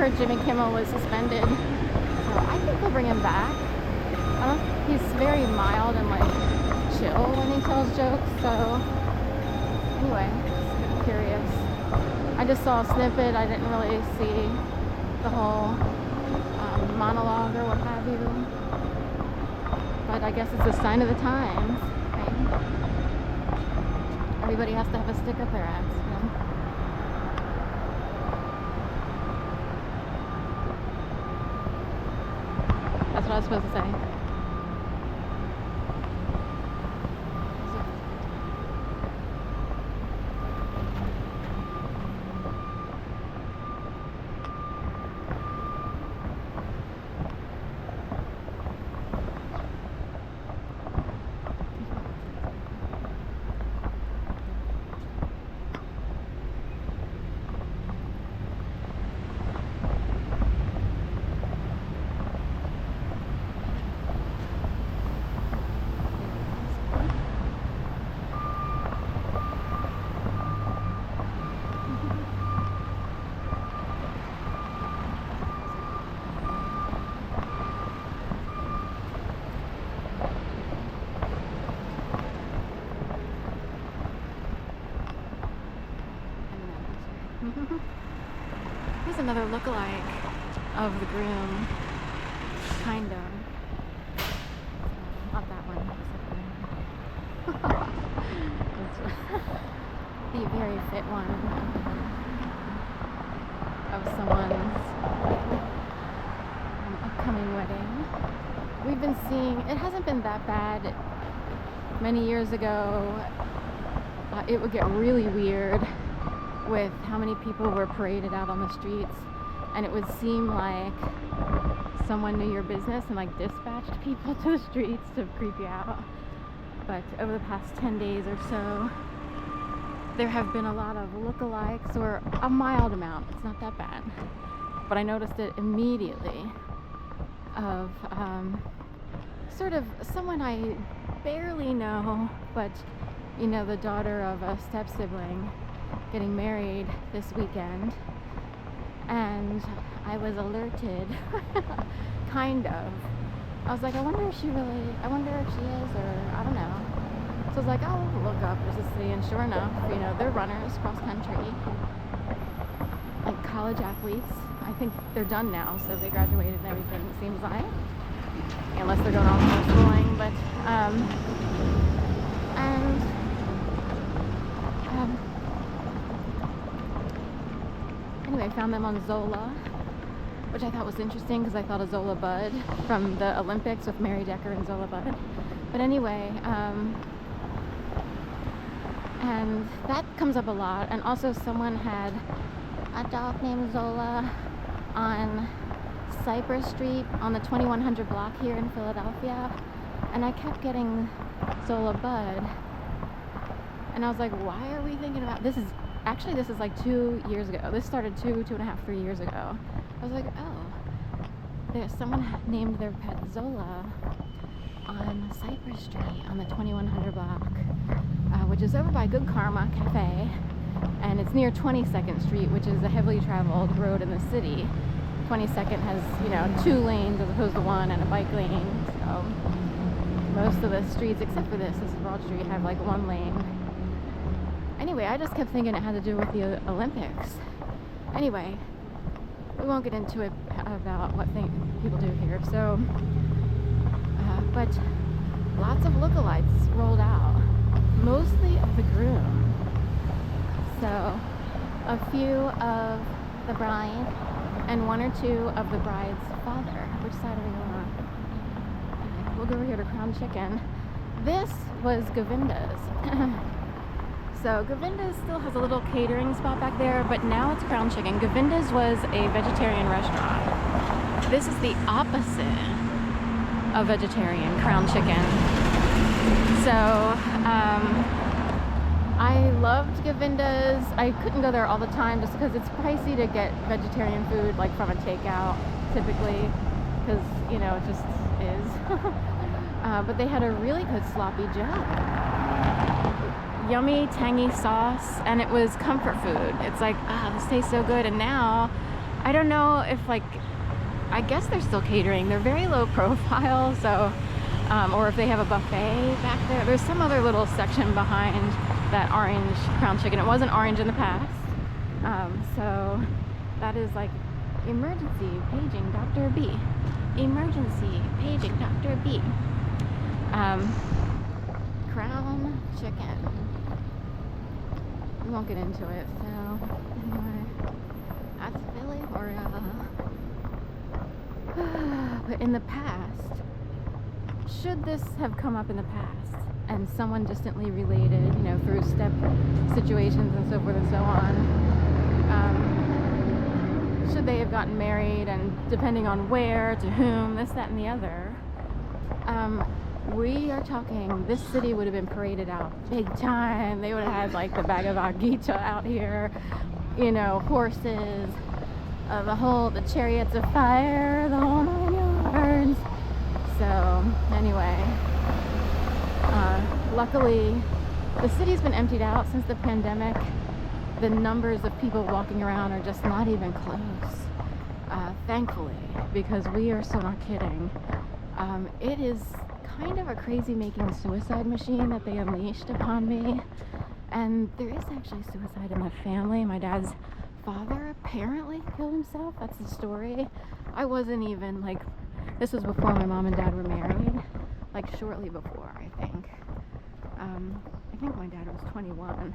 heard Jimmy Kimmel was suspended, so I think we'll bring him back. He's very mild and like chill when he tells jokes, so anyway, just curious. I just saw a snippet. I didn't really see the whole monologue or what have you, but I guess it's a sign of the times, right? Everybody has to have a stick up their ass, you know? That's what I was supposed to say. Here's another look-alike of the groom, kind of. Not that one. The very fit one of someone's upcoming wedding. We've been seeing, it hasn't been that bad. Many years ago, it would get really weird with how many people were paraded out on the streets, and it would seem like someone knew your business and like dispatched people to the streets to creep you out. But over the past 10 days or so, there have been a lot of lookalikes, or a mild amount. It's not that bad, but I noticed it immediately of sort of someone I barely know, but you know, the daughter of a step sibling getting married this weekend, and I was alerted kind of. I was like, I wonder if she is, or I don't know. So I was like, I'll look up just to see, and sure enough, you know, they're runners, cross country, like college athletes. I think they're done now, so they graduated and everything, it seems like, unless they're going on homeschooling, but anyway, I found them on Zola, which I thought was interesting because I thought of Zola Budd from the Olympics with Mary Decker and Zola Budd. But anyway, and that comes up a lot. And also someone had a dog named Zola on Cypress Street on the 2100 block here in Philadelphia. And I kept getting Zola Budd. And I was like, why are we thinking about this? This is like 2 years ago. This started 2.5, 3 years ago. I was like, oh, there's someone named their pet Zola on Cypress Street on the 2100 block, which is over by Good Karma Cafe, and it's near 22nd Street, which is a heavily traveled road in the city. 22nd has, you know, 2 lanes as opposed to 1, and a bike lane. So most of the streets, except for this is Broad Street, have like 1 lane. Anyway, I just kept thinking it had to do with the Olympics. Anyway, we won't get into it about what people do here. So, but lots of lookalikes rolled out, mostly of the groom. So, a few of the bride and 1 or 2 of the bride's father. Which side are we going on? Okay, we'll go over here to Crown Chicken. This was Govinda's. So Govinda's still has a little catering spot back there, but now it's Crown Chicken. Govinda's was a vegetarian restaurant. This is the opposite of vegetarian, Crown Chicken. So I loved Govinda's. I couldn't go there all the time just because it's pricey to get vegetarian food like from a takeout typically, because you know it just is. But they had a really good sloppy joe. Yummy, tangy sauce, and it was comfort food. It's like, this tastes so good. And now I don't know if, like, I guess they're still catering. They're very low profile, so, or if they have a buffet back there. There's some other little section behind that orange crown chicken. It wasn't orange in the past. So that is like emergency paging Dr. B. Emergency paging Dr. B. Crown chicken. We won't get into it, so anyway, that's Philly Oreo. But in the past, should this have come up in the past and someone distantly related, you know, through step situations and so forth and so on, should they have gotten married, and depending on where, to whom, this, that, and the other, we are talking, this city would have been paraded out big time. They would have had like the Bhagavad Gita out here, you know, horses, the chariots of fire, the whole 9 yards. So anyway, luckily the city's been emptied out since the pandemic. The numbers of people walking around are just not even close, thankfully, because we are so not kidding. It is kind of a crazy making suicide machine that they unleashed upon me, and there is actually suicide in my family. My dad's father apparently killed himself. That's the story. I wasn't even, like, this was before my mom and dad were married, like shortly before, I think. I think my dad was 21,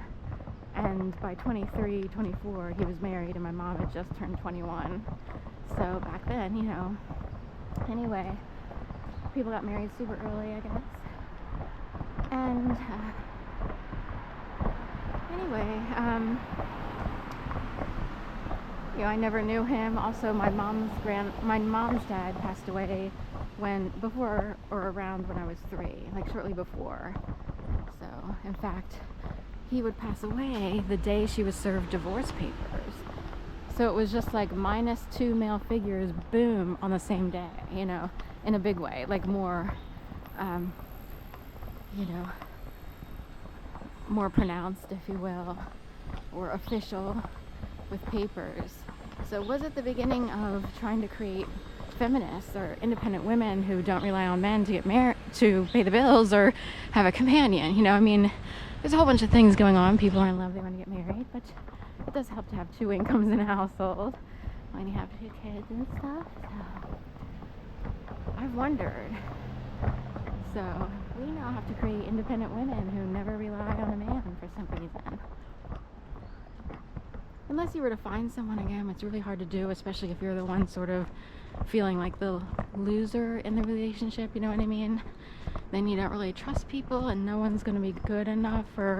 and by 23, 24 he was married, and my mom had just turned 21. So back then, you know, anyway, people got married super early, I guess. And anyway, you know, I never knew him. Also, my mom's dad passed away before or around when I was 3, like shortly before. So, in fact, he would pass away the day she was served divorce papers. So it was just like -2 male figures, boom, on the same day, you know, in a big way, like more, you know, more pronounced, if you will, or official with papers. So was it the beginning of trying to create feminists or independent women who don't rely on men to get married, to pay the bills or have a companion? You know, I mean, there's a whole bunch of things going on. People are in love, they want to get married, but it does help to have 2 incomes in a household when you have 2 kids and stuff. So I've wondered. So we now have to create independent women who never rely on a man for some reason. Unless you were to find someone, again, it's really hard to do, especially if you're the one sort of feeling like the loser in the relationship, you know what I mean? Then you don't really trust people, and no one's going to be good enough, or